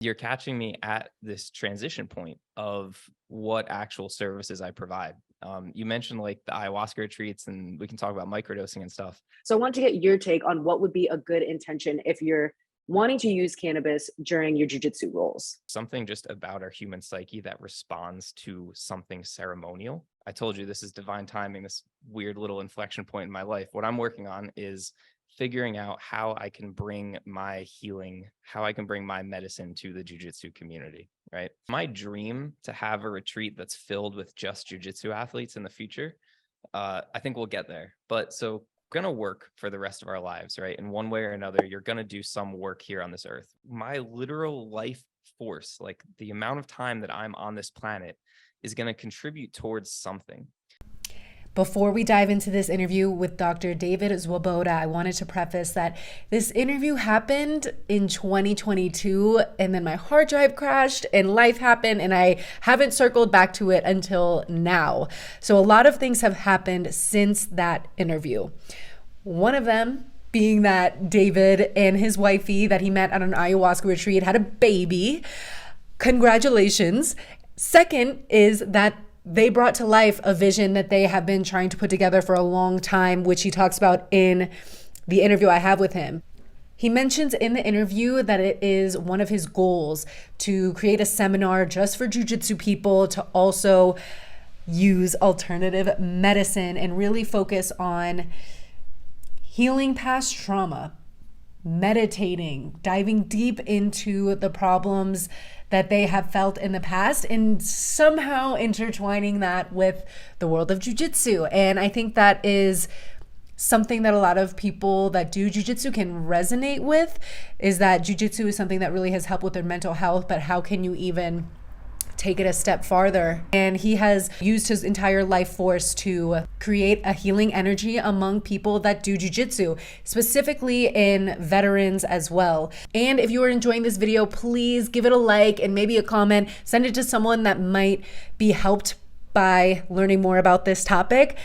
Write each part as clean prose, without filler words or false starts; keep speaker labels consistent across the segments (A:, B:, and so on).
A: You're catching me at this transition point of what actual services I provide. You mentioned like the ayahuasca retreats, and we can talk about microdosing and stuff.
B: So I want to get your take on what would be a good intention if you're wanting to use cannabis during your jujitsu roles.
A: Something just about our human psyche that responds to something ceremonial. I told you this is divine timing, this weird little inflection point in my life. What I'm working on is figuring out how I can bring my healing, how I can bring my medicine to the jujitsu community, right? My dream to have a retreat that's filled with just jujitsu athletes in the future. I think we'll get there. But so going to work for the rest of our lives, right? In one way or another, you're going to do some work here on this earth. My literal life force, like the amount of time that I'm on this planet, is going to contribute towards something.
C: Before we dive into this interview with Dr. David Zwoboda, I wanted to preface that this interview happened in 2022, and then my hard drive crashed and life happened, and I haven't circled back to it until now. So a lot of things have happened since that interview. One of them being that David and his wifey that he met at an ayahuasca retreat had a baby. Congratulations. Second is that they brought to life a vision that they have been trying to put together for a long time, which he talks about in the interview I have with him. He mentions in the interview that it is one of his goals to create a seminar just for jiu-jitsu people to also use alternative medicine and really focus on healing past trauma, meditating, diving deep into the problems that they have felt in the past and somehow intertwining that with the world of jiu-jitsu. And I think that is something that a lot of people that do jiu-jitsu can resonate with, is that jiu-jitsu is something that really has helped with their mental health, but how can you even take it a step farther? And he has used his entire life force to create a healing energy among people that do jiu-jitsu, specifically in veterans as well. And if you are enjoying this video, please give it a like and maybe a comment. Send it to someone that might be helped by learning more about this topic.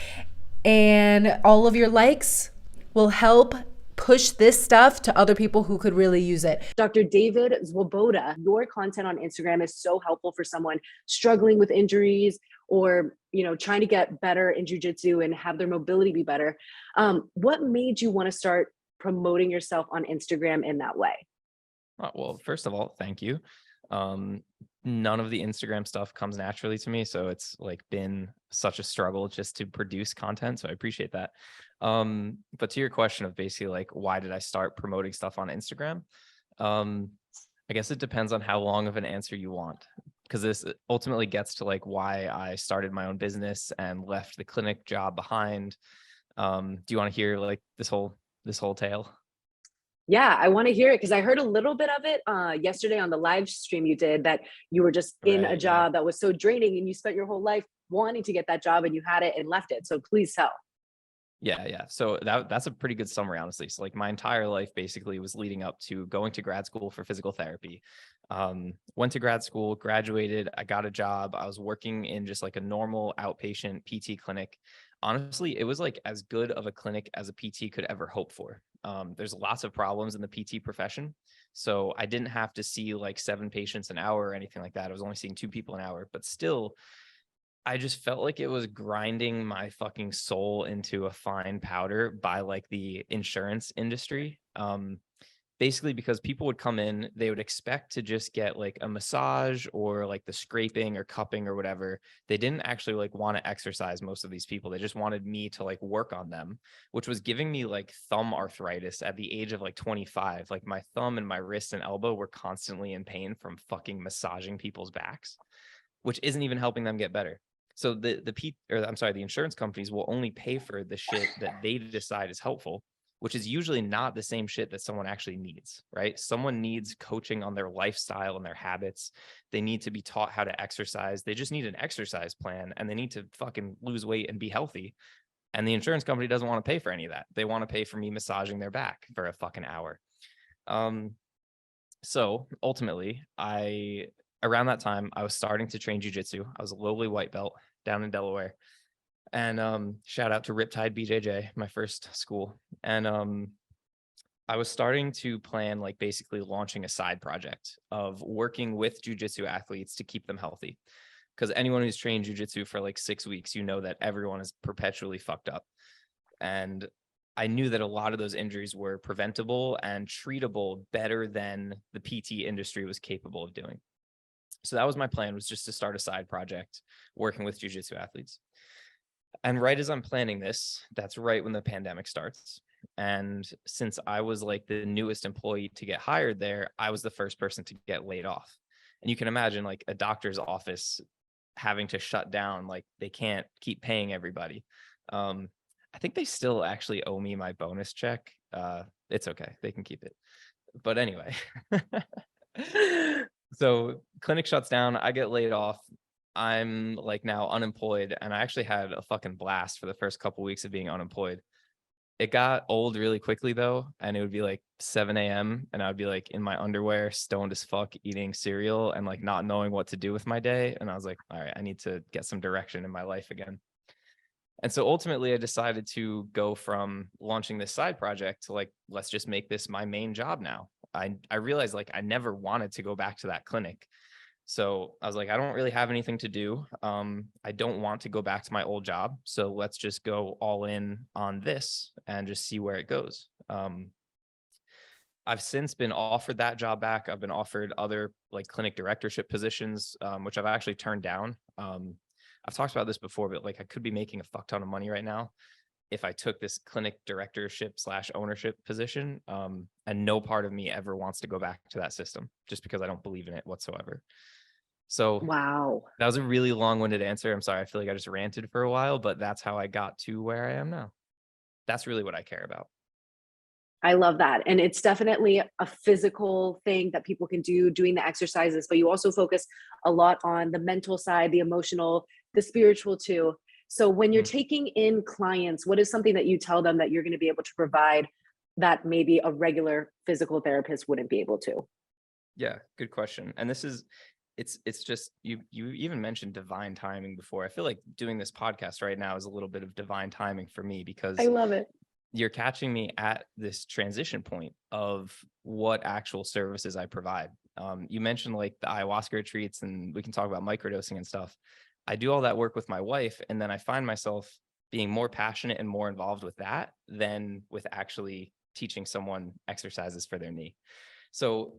C: And all of your likes will help push this stuff to other people who could really use it.
B: Dr. David Zwoboda, your content on Instagram is so helpful for someone struggling with injuries or, trying to get better in jiu-jitsu and have their mobility be better. What made you want to start promoting yourself on Instagram in that way?
A: Well, first of all, thank you. None of the Instagram stuff comes naturally to me, so it's like been such a struggle just to produce content. So I appreciate that. But to your question of basically like, why did I start promoting stuff on Instagram? I guess it depends on how long of an answer you want, because this ultimately gets to like why I started my own business and left the clinic job behind. Do you want to hear like this whole tale?
B: Yeah, I want to hear it because I heard a little bit of it yesterday on the live stream you did, that you were just in a
A: Right, yeah.
B: job that was so draining and you spent your whole life wanting to get that job and you had it and left it. So please tell.
A: Yeah. So that's a pretty good summary, honestly. So like my entire life basically was leading up to going to grad school for physical therapy. Went to grad school, graduated, I got a job. I was working in just like a normal outpatient PT clinic. Honestly, it was like as good of a clinic as a PT could ever hope for. There's lots of problems in the PT profession. So I didn't have to see like 7 patients an hour or anything like that. I was only seeing 2 people an hour, but still, I just felt like it was grinding my fucking soul into a fine powder by like the insurance industry. Basically because people would come in, they would expect to just get like a massage or like the scraping or cupping or whatever. They didn't actually like want to exercise, most of these people. They just wanted me to like work on them, which was giving me like thumb arthritis at the age of like 25. Like my thumb and my wrist and elbow were constantly in pain from fucking massaging people's backs, which isn't even helping them get better. So the insurance companies will only pay for the shit that they decide is helpful, which is usually not the same shit that someone actually needs, right? Someone needs coaching on their lifestyle and their habits. They need to be taught how to exercise. They just need an exercise plan, and they need to fucking lose weight and be healthy. And the insurance company doesn't want to pay for any of that. They want to pay for me massaging their back for a fucking hour. So ultimately, around that time, I was starting to train jiu-jitsu. I was a lowly white belt down in Delaware. And shout out to Riptide BJJ, my first school. And I was starting to plan like basically launching a side project of working with jiu-jitsu athletes to keep them healthy. Because anyone who's trained jiu-jitsu for like 6 weeks, you know that everyone is perpetually fucked up. And I knew that a lot of those injuries were preventable and treatable better than the PT industry was capable of doing. So that was my plan, was just to start a side project working with jiu-jitsu athletes. And right as I'm planning this, that's right when the pandemic starts. And since I was like the newest employee to get hired there, I was the first person to get laid off. And you can imagine like a doctor's office having to shut down, like they can't keep paying everybody. I think they still actually owe me my bonus check. It's okay, they can keep it. But anyway, so clinic shuts down, I get laid off. I'm like now unemployed, and I actually had a fucking blast for the first couple weeks of being unemployed. It got old really quickly though, and it would be like 7 a.m. and I would be like in my underwear, stoned as fuck, eating cereal and like not knowing what to do with my day. And I was like, all right, I need to get some direction in my life again. And so ultimately I decided to go from launching this side project to like, let's just make this my main job now. I realized like I never wanted to go back to that clinic. So I was like, I don't really have anything to do. I don't want to go back to my old job. So let's just go all in on this and just see where it goes. I've since been offered that job back. I've been offered other like clinic directorship positions, which I've actually turned down. I've talked about this before, but like I could be making a fuck ton of money right now if I took this clinic directorship / ownership position. And no part of me ever wants to go back to that system just because I don't believe in it whatsoever. So
B: Wow.
A: that was a really long-winded answer. I'm sorry. I feel like I just ranted for a while, but that's how I got to where I am now. That's really what I care about.
B: I love that. And it's definitely a physical thing that people can do, doing the exercises, but you also focus a lot on the mental side, the emotional, the spiritual too. So when you're taking in clients, what is something that you tell them that you're going to be able to provide that maybe a regular physical therapist wouldn't be able to?
A: Yeah, good question. And this is, it's just, you even mentioned divine timing before. I feel like doing this podcast right now is a little bit of divine timing for me because
B: I love it.
A: you're catching me at this transition point of what actual services I provide. You mentioned like the ayahuasca retreats, and we can talk about microdosing and stuff. I do all that work with my wife, and then I find myself being more passionate and more involved with that than with actually teaching someone exercises for their knee. So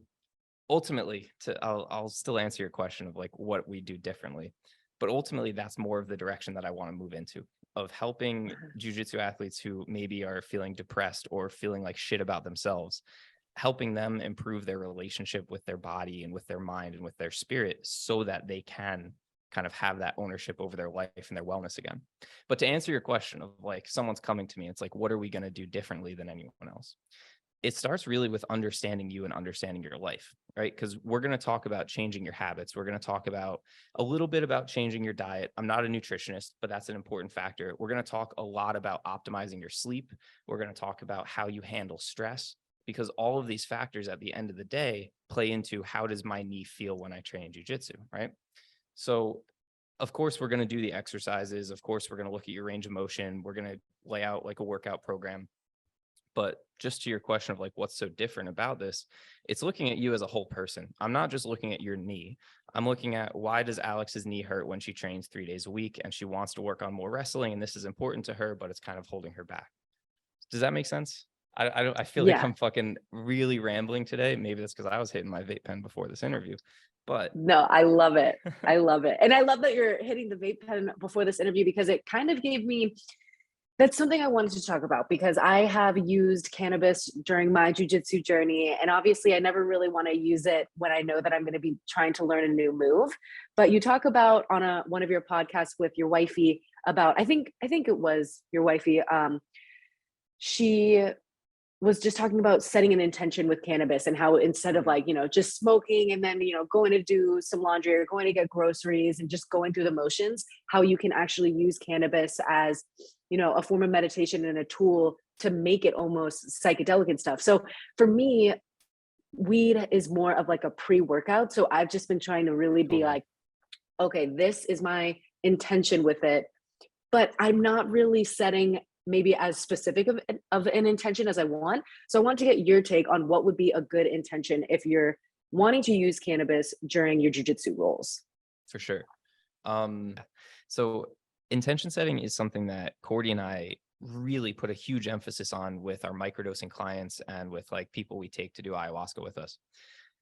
A: ultimately, I'll still answer your question of like what we do differently, but ultimately that's more of the direction that I want to move into, of helping jiu-jitsu athletes who maybe are feeling depressed or feeling like shit about themselves, helping them improve their relationship with their body and with their mind and with their spirit so that they can kind of have that ownership over their life and their wellness again. But to answer your question of like someone's coming to me, it's like, what are we going to do differently than anyone else? It starts really with understanding you and understanding your life, right? Because we're going to talk about changing your habits. We're going to talk about a little bit about changing your diet. I'm not a nutritionist, but that's an important factor. We're going to talk a lot about optimizing your sleep. We're going to talk about how you handle stress, because all of these factors at the end of the day play into how does my knee feel when I train jiu-jitsu, right? So of course, we're going to do the exercises. Of course, we're going to look at your range of motion. We're going to lay out like a workout program. But just to your question of like, what's so different about this, it's looking at you as a whole person. I'm not just looking at your knee. I'm looking at why does Alex's knee hurt when she trains 3 days a week and she wants to work on more wrestling, and this is important to her, but it's kind of holding her back. Does that make sense? I feel like I'm fucking really rambling today. Maybe that's because I was hitting my vape pen before this interview, but
B: no, I love it. I love it. And I love that you're hitting the vape pen before this interview, because it kind of gave me, that's something I wanted to talk about, because I have used cannabis during my jiu-jitsu journey. And obviously I never really want to use it when I know that I'm going to be trying to learn a new move. But you talk about on one of your podcasts with your wifey about, I think it was your wifey. She was just talking about setting an intention with cannabis, and how instead of like, just smoking and then, going to do some laundry or going to get groceries and just going through the motions, how you can actually use cannabis as, a form of meditation and a tool to make it almost psychedelic and stuff. So for me, weed is more of like a pre-workout. So I've just been trying to really be like, okay, this is my intention with it, but I'm not really setting maybe as specific of an intention as I want. So I want to get your take on what would be a good intention if you're wanting to use cannabis during your jiu-jitsu roles.
A: For sure. So intention setting is something that Cordy and I really put a huge emphasis on with our microdosing clients and with like people we take to do ayahuasca with us.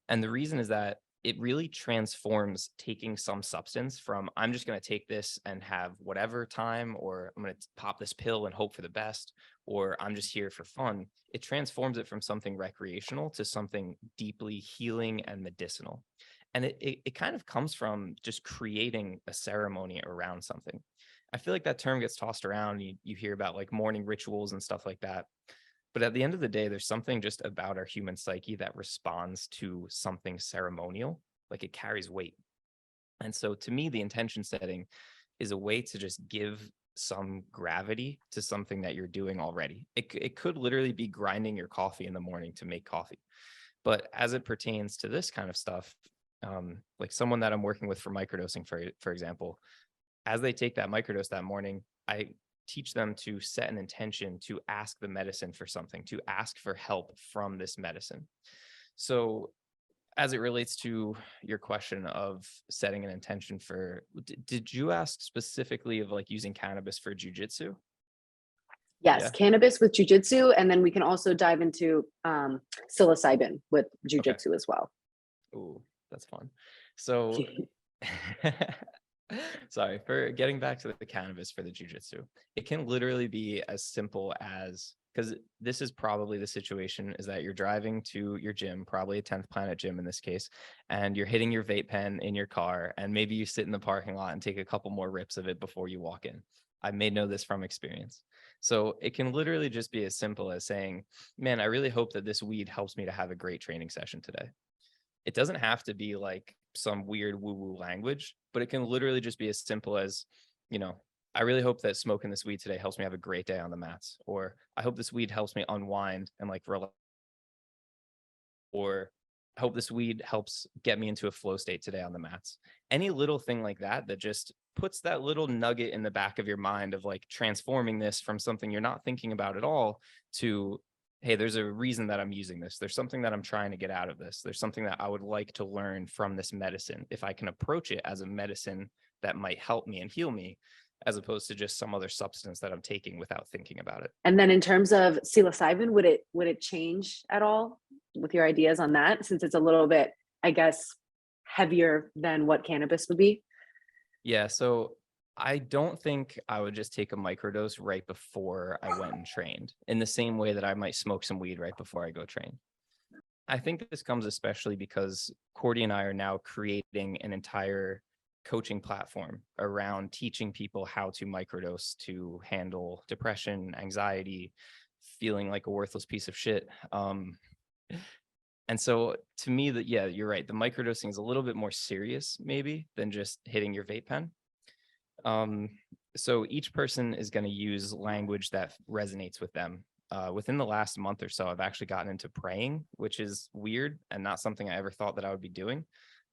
A: And the reason is that it really transforms taking some substance from I'm just going to take this and have whatever time, or I'm going to pop this pill and hope for the best, or I'm just here for fun. It transforms it from something recreational to something deeply healing and medicinal. And it kind of comes from just creating a ceremony around something. I feel like that term gets tossed around. You hear about like morning rituals and stuff like that. But at the end of the day, there's something just about our human psyche that responds to something ceremonial, like it carries weight. And so to me, the intention setting is a way to just give some gravity to something that you're doing already. It could literally be grinding your coffee in the morning to make coffee. But as it pertains to this kind of stuff, like someone that I'm working with for microdosing, for example, as they take that microdose that morning, I teach them to set an intention to ask the medicine for something, to ask for help from this medicine. So as it relates to your question of setting an intention for, did you ask specifically of like using cannabis for jujitsu?
B: Yes,
A: Yeah.
B: cannabis with jujitsu, and then we can also dive into psilocybin with
A: Okay.
B: jujitsu as well.
A: Ooh, that's fun. So sorry, for getting back to the cannabis for the jujitsu, it can literally be as simple as, because this is probably the situation, is that you're driving to your gym, probably a 10th Planet gym in this case, and you're hitting your vape pen in your car, and maybe you sit in the parking lot and take a couple more rips of it before you walk in. I may know this from experience. So it can literally just be as simple as saying, man, I really hope that this weed helps me to have a great training session today. It doesn't have to be like some weird woo-woo language, but it can literally just be as simple as, I really hope that smoking this weed today helps me have a great day on the mats, or I hope this weed helps me unwind and like relax, or I hope this weed helps get me into a flow state today on the mats. Any little thing like that just puts that little nugget in the back of your mind of like transforming this from something you're not thinking about at all to, hey, there's a reason that I'm using this. There's something that I'm trying to get out of this. There's something that I would like to learn from this medicine. If I can approach it as a medicine that might help me and heal me, as opposed to just some other substance that I'm taking without thinking about it.
B: And then in terms of psilocybin, would it change at all with your ideas on that, since it's a little bit, I guess, heavier than what cannabis would be?
A: Yeah, so I don't think I would just take a microdose right before I went and trained, in the same way that I might smoke some weed right before I go train. I think this comes especially because Cordy and I are now creating an entire coaching platform around teaching people how to microdose to handle depression, anxiety, feeling like a worthless piece of shit. And so to me, that, yeah, you're right. The microdosing is a little bit more serious maybe than just hitting your vape pen. So each person is going to use language that resonates with them. Within the last month or so, I've actually gotten into praying, which is weird and not something I ever thought that I would be doing.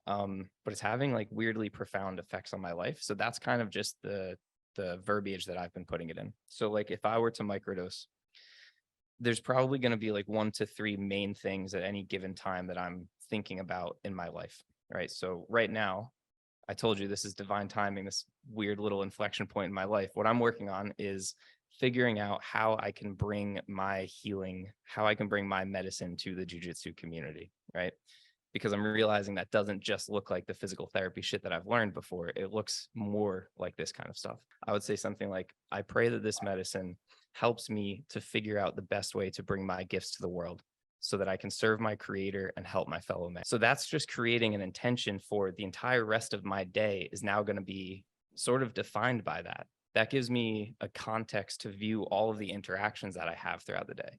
A: But it's having like weirdly profound effects on my life. So that's kind of just the verbiage that I've been putting it in. So like if I were to microdose, there's probably going to be like 1 to 3 main things at any given time that I'm thinking about in my life. Right. So right now, I told you this is divine timing, this weird little inflection point in my life. What I'm working on is figuring out how I can bring my healing, how I can bring my medicine to the jiu-jitsu community, right? Because I'm realizing that doesn't just look like the physical therapy shit that I've learned before. It looks more like this kind of stuff. I would say something like, I pray that this medicine helps me to figure out the best way to bring my gifts to the world so that I can serve my creator and help my fellow man. So that's just creating an intention for the entire rest of my day is now going to be sort of defined by that. That gives me a context to view all of the interactions that I have throughout the day,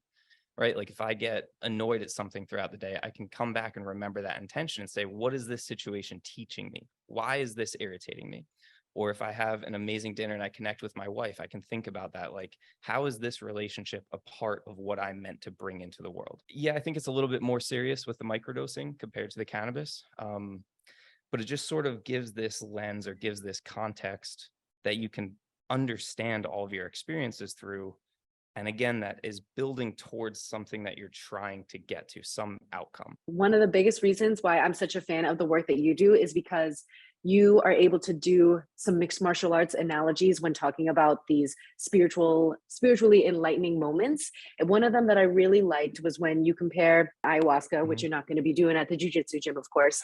A: right? Like if I get annoyed at something throughout the day, I can come back and remember that intention and say, what is this situation teaching me? Why is this irritating me? Or if I have an amazing dinner and I connect with my wife, I can think about that. Like, how is this relationship a part of what I meant to bring into the world? Yeah, I think it's a little bit more serious with the microdosing compared to the cannabis. But it just sort of gives this lens or gives this context that you can understand all of your experiences through And again, that is building towards something that you're trying to get to, some outcome.
B: One of the biggest reasons why I'm such a fan of the work that you do is because you are able to do some mixed martial arts analogies when talking about these spiritually enlightening moments. And one of them that I really liked was when you compare ayahuasca, which you're not going to be doing at the jiu-jitsu gym, of course,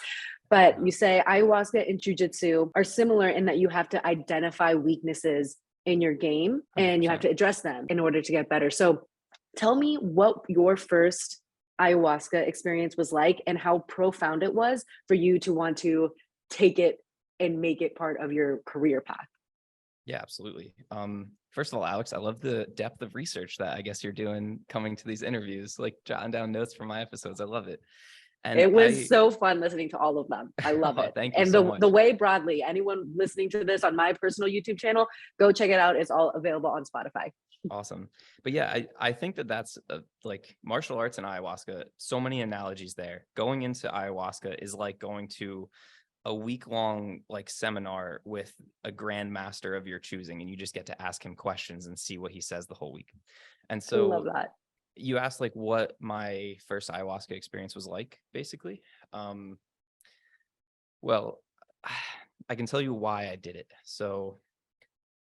B: but you say ayahuasca and jiu-jitsu are similar in that you have to identify weaknesses in your game and you have
A: 100%.
B: to address them in order to get better. So tell me what your first ayahuasca experience was like and how profound it was for you to want to take it and make it part of your career path.
A: Yeah, absolutely. First of all, Alex, I love the depth of research that I guess you're doing coming to these interviews, like jotting down notes from my episodes. I love it. And
B: It was so fun listening to all of them. I love it.
A: Thank you
B: And
A: so much.
B: the way broadly, anyone listening to this on my personal YouTube channel, go check it out. It's all available on Spotify.
A: Awesome. But yeah, I think that that's like martial arts and ayahuasca, so many analogies there. Going into ayahuasca is like going to a week-long like seminar with a grandmaster of your choosing, and you just get to ask him questions and see what he says the whole week. And
B: I love
A: so
B: that.
A: you asked like what my first ayahuasca experience was like, basically. Well, I can tell you why I did it. So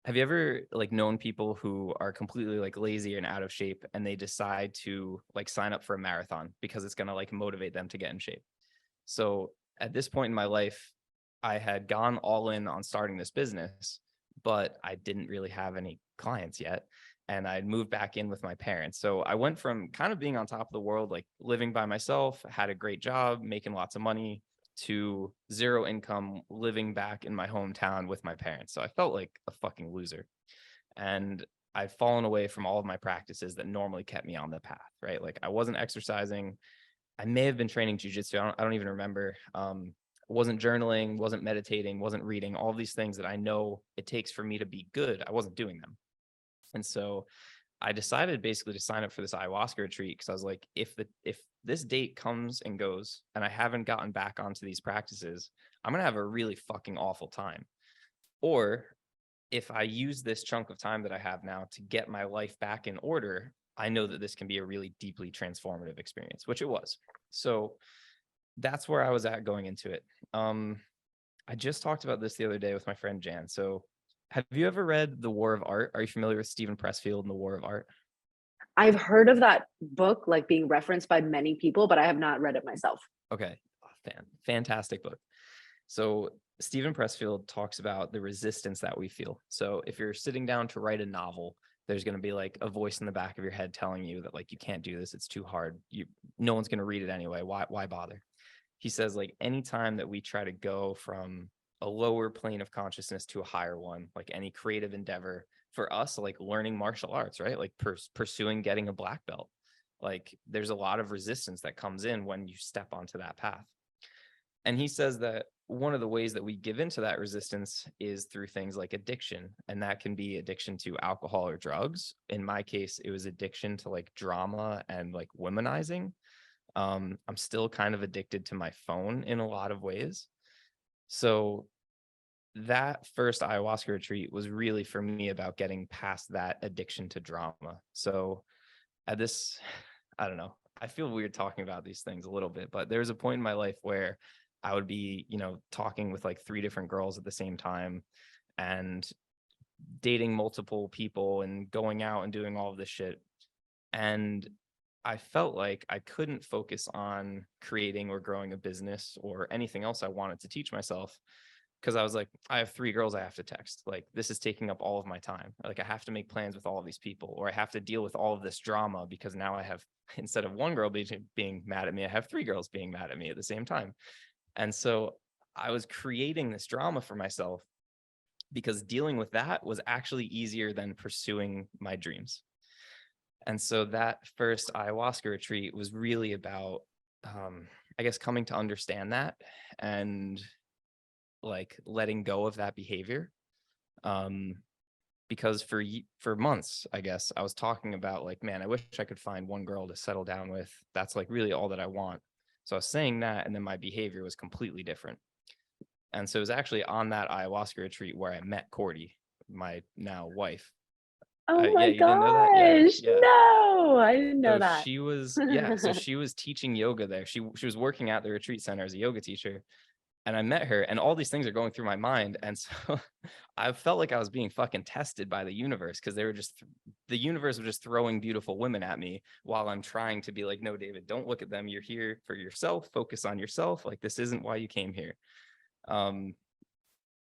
A: have you ever like known people who are completely like lazy and out of shape and they decide to like sign up for a marathon because it's going to like motivate them to get in shape? So at this point in my life, I had gone all in on starting this business, but I didn't really have any clients yet. And I'd moved back in with my parents. So I went from kind of being on top of the world, like living by myself, had a great job, making lots of money, to zero income, living back in my hometown with my parents. So I felt like a fucking loser. And I've fallen away from all of my practices that normally kept me on the path, right? Like I wasn't exercising. I may have been training jujitsu. I don't even remember. Wasn't journaling, wasn't meditating, wasn't reading, all these things that I know it takes for me to be good. I wasn't doing them. And so I decided basically to sign up for this ayahuasca retreat because I was like, if this date comes and goes and I haven't gotten back onto these practices, I'm going to have a really fucking awful time. Or if I use this chunk of time that I have now to get my life back in order, I know that this can be a really deeply transformative experience, which it was. So that's where I was at going into it. I just talked about this the other day with my friend Jan. So have you ever read The War of Art? Are you familiar with Stephen Pressfield and The War of Art?
B: I've heard of that book like being referenced by many people, but I have not read it myself.
A: Okay. Fantastic book. So Stephen Pressfield talks about the resistance that we feel. So if you're sitting down to write a novel, there's going to be like a voice in the back of your head telling you that like, you can't do this. It's too hard. No one's going to read it anyway. Why bother? He says like anytime that we try to go from a lower plane of consciousness to a higher one, like any creative endeavor for us, like learning martial arts, right? Like pursuing getting a black belt, like there's a lot of resistance that comes in when you step onto that path. And he says that one of the ways that we give into that resistance is through things like addiction. And that can be addiction to alcohol or drugs. In my case, it was addiction to like drama and like womanizing. I'm still kind of addicted to my phone in a lot of ways. So that first ayahuasca retreat was really for me about getting past that addiction to drama. So at this, I don't know, I feel weird talking about these things a little bit, but there was a point in my life where I would be, talking with like 3 different girls at the same time and dating multiple people and going out and doing all of this shit. And I felt like I couldn't focus on creating or growing a business or anything else I wanted to teach myself because I was like, I have 3 girls I have to text. Like, this is taking up all of my time. Like, I have to make plans with all of these people, or I have to deal with all of this drama because now I have, instead of 1 girl being mad at me, I have 3 girls being mad at me at the same time. And so I was creating this drama for myself because dealing with that was actually easier than pursuing my dreams. And so that first ayahuasca retreat was really about, I guess, coming to understand that and like letting go of that behavior. Because for months, I guess, I was talking about like, man, I wish I could find 1 girl to settle down with. That's like really all that I want. So I was saying that, and then my behavior was completely different. And so it was actually on that ayahuasca retreat where I met Cordy, my now wife.
B: Oh
A: Yeah,
B: my
A: you didn't know that? Yeah,
B: gosh.
A: yeah.
B: No, I didn't know
A: So
B: that.
A: she was, yeah, so she was teaching yoga there. She was working at the retreat center as a yoga teacher. And I met her, and all these things are going through my mind. And so I felt like I was being fucking tested by the universe, because they were just, the universe was just throwing beautiful women at me while I'm trying to be like, no, David, don't look at them. You're here for yourself. Focus on yourself. Like, this isn't why you came here.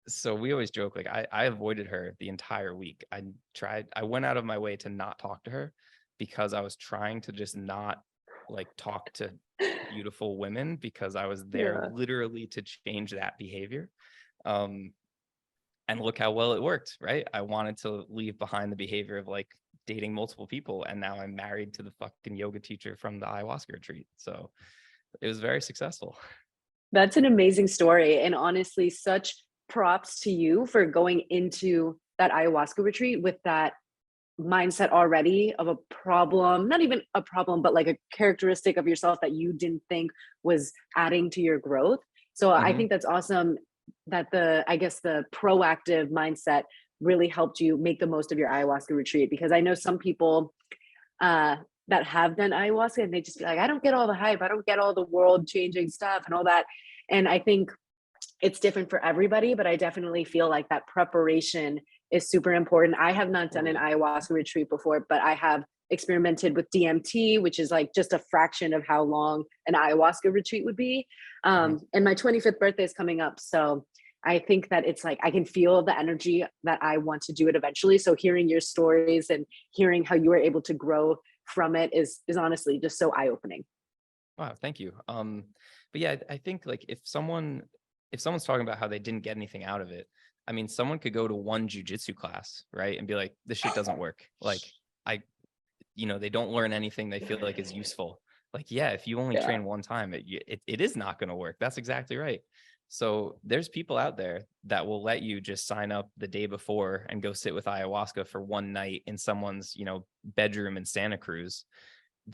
A: So we always joke, like, I avoided her the entire week. I went out of my way to not talk to her, because I was trying to just not like talk to beautiful women, because I was there
B: Yeah.
A: literally to change that behavior. And look how well it worked, right? I wanted to leave behind the behavior of like dating multiple people, and now I'm married to the fucking yoga teacher from the ayahuasca retreat. So it was very successful.
B: That's an amazing story. And honestly, such props to you for going into that ayahuasca retreat with that mindset already of a problem, not even a problem, but like a characteristic of yourself that you didn't think was adding to your growth. So I
A: Mhm.
B: think that's awesome that I guess the proactive mindset really helped you make the most of your ayahuasca retreat, because I know some people uh, that have done ayahuasca and they just be like, I don't get all the hype. I don't get all the world changing stuff and all that. And I think it's different for everybody, but I definitely feel like that preparation is super important. I have not done an
A: Totally.
B: ayahuasca retreat before, but I have experimented with DMT, which is like just a fraction of how long an ayahuasca retreat would be.
A: Mhm.
B: And my 25th birthday is coming up. So I think that it's like I can feel the energy that I want to do it eventually. So hearing your stories and hearing how you were able to grow from it is honestly just so eye-opening.
A: Wow, thank you. But yeah, I think like if someone's talking about how they didn't get anything out of it, I mean, someone could go to one jujitsu class, right, and be like, this shit doesn't work. Like, I, they don't learn anything they feel like is useful. Like, yeah, if you only
B: Yeah.
A: train one time, it is not going to work. That's exactly right. So there's people out there that will let you just sign up the day before and go sit with ayahuasca for one night in someone's, bedroom in Santa Cruz.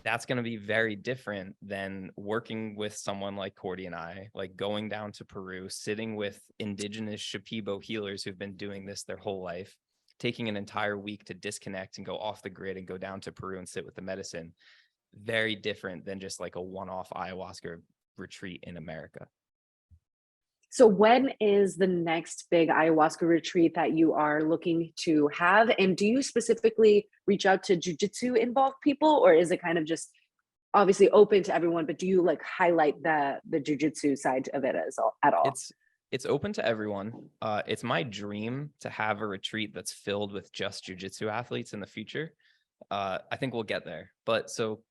A: That's going to be very different than working with someone like Cordy and I, like going down to Peru, sitting with indigenous Shipibo healers who've been doing this their whole life, taking an entire week to disconnect and go off the grid and go down to Peru and sit with the medicine. Very different than just like a one-off ayahuasca retreat in America.
B: So when is the next big ayahuasca retreat that you are looking to have? And do you specifically reach out to jujitsu involved people, or is it kind of just obviously open to everyone, but do you like highlight the jujitsu side of it at all?
A: It's open to everyone. It's my dream to have a retreat that's filled with just jujitsu athletes in the future. I think we'll get there. But so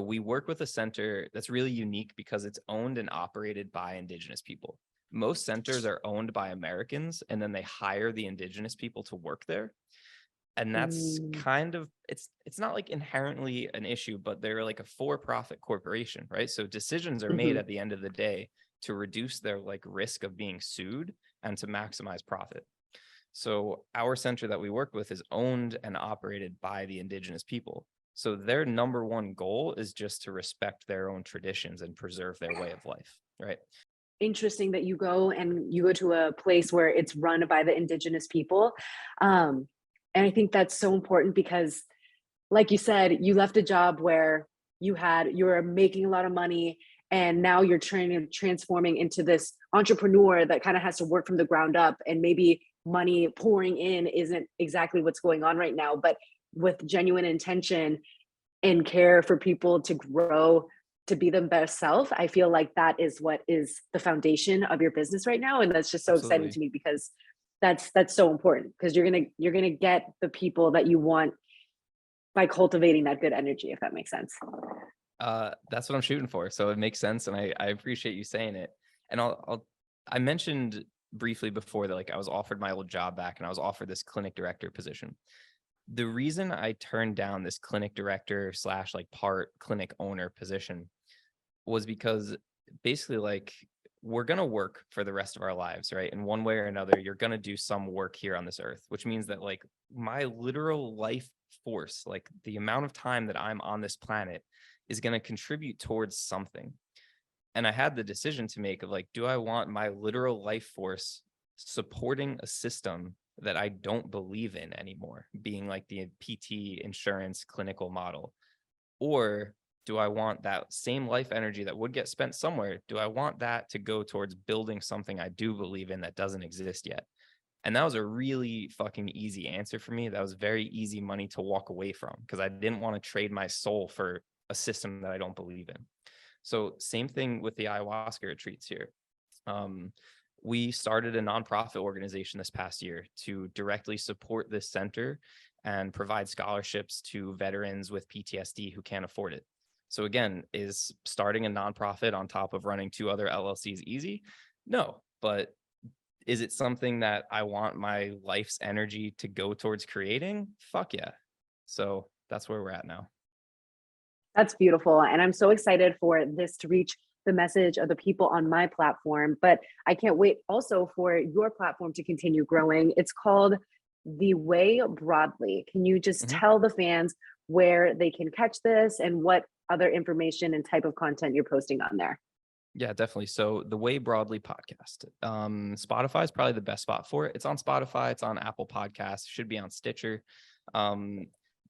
A: we work with a center that's really unique because it's owned and operated by indigenous people. Most centers are owned by Americans, and then they hire the indigenous people to work there. And that's
B: Mm,
A: kind of, it's not like inherently an issue, but they're like a for-profit corporation, right? So decisions are made
B: mhm.
A: at the end of the day to reduce their like risk of being sued and to maximize profit. So our center that we work with is owned and operated by the indigenous people. So their number one goal is just to respect their own traditions and preserve their way of life, right?
B: Interesting that you go to a place where it's run by the indigenous people. And I think that's so important because like you said, you left a job where you were making a lot of money and now you're transforming into this entrepreneur that kind of has to work from the ground up, and maybe money pouring in isn't exactly what's going on right now, but with genuine intention and care for people to grow to be their best self. I feel like that is what is the foundation of your business right now, and that's just so exciting
A: Absolutely.
B: to me because that's so important because you're gonna get the people that you want by cultivating that good energy, if that makes sense.
A: That's what I'm shooting for. So it makes sense. And I appreciate you saying it. And I mentioned briefly before that like I was offered my old job back and I was offered this clinic director position. The reason I turned down this clinic director slash like part clinic owner position was because basically like we're going to work for the rest of our lives, right? In one way or another, you're going to do some work here on this earth, which means that like my literal life force, like the amount of time that I'm on this planet is going to contribute towards something. And I had the decision to make of like, do I want my literal life force supporting a system that I don't believe in anymore, being like the PT insurance clinical model? Or do I want that same life energy that would get spent somewhere? Do I want that to go towards building something I do believe in that doesn't exist yet? And that was a really fucking easy answer for me. That was very easy money to walk away from, because I didn't want to trade my soul for a system that I don't believe in. So same thing with the ayahuasca retreats here. We started a nonprofit organization this past year to directly support this center and provide scholarships to veterans with PTSD who can't afford it. So again, is starting a nonprofit on top of running 2 other LLCs easy? No, but is it something that I want my life's energy to go towards creating? Fuck yeah. So that's where we're at now.
B: That's beautiful. And I'm so excited for this to reach the message of the people on my platform. But I can't wait also for your platform to continue growing. It's called The Way Broadly. Can you just tell the fans where they can catch this and what other information and type of content you're posting on there?
A: Yeah, definitely. So the Way Broadly podcast, Spotify is probably the best spot for it. It's on Spotify, it's on Apple Podcasts, should be on Stitcher.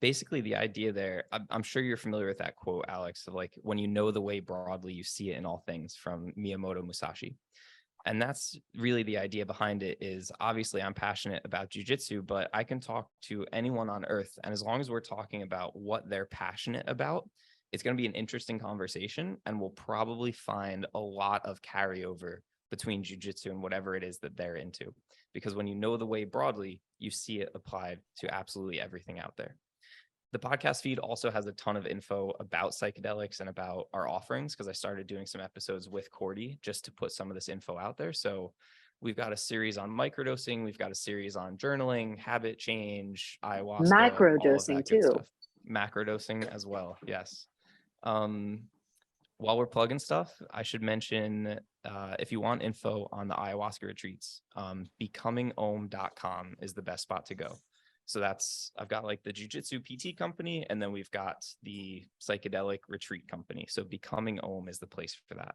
A: Basically the idea there, I'm sure you're familiar with that quote, Alex, of like, when you know the way broadly, you see it in all things, from Miyamoto Musashi. And that's really the idea behind it. Is obviously I'm passionate about jiu-jitsu, but I can talk to anyone on earth. And as long as we're talking about what they're passionate about, it's going to be an interesting conversation, and we'll probably find a lot of carryover between jiu-jitsu and whatever it is that they're into. Because when you know the way broadly, you see it applied to absolutely everything out there. The podcast feed also has a ton of info about psychedelics and about our offerings, because I started doing some episodes with Cordy just to put some of this info out there. So we've got a series on microdosing, we've got a series on journaling, habit change, ayahuasca, all of that good stuff. Macrodosing as well, yes. While we're plugging stuff, I should mention, if you want info on the ayahuasca retreats, becomingohm.com is the best spot to go. So I've got like the jiu-jitsu PT company, and then we've got the psychedelic retreat company. So Becoming Ohm is the place for that.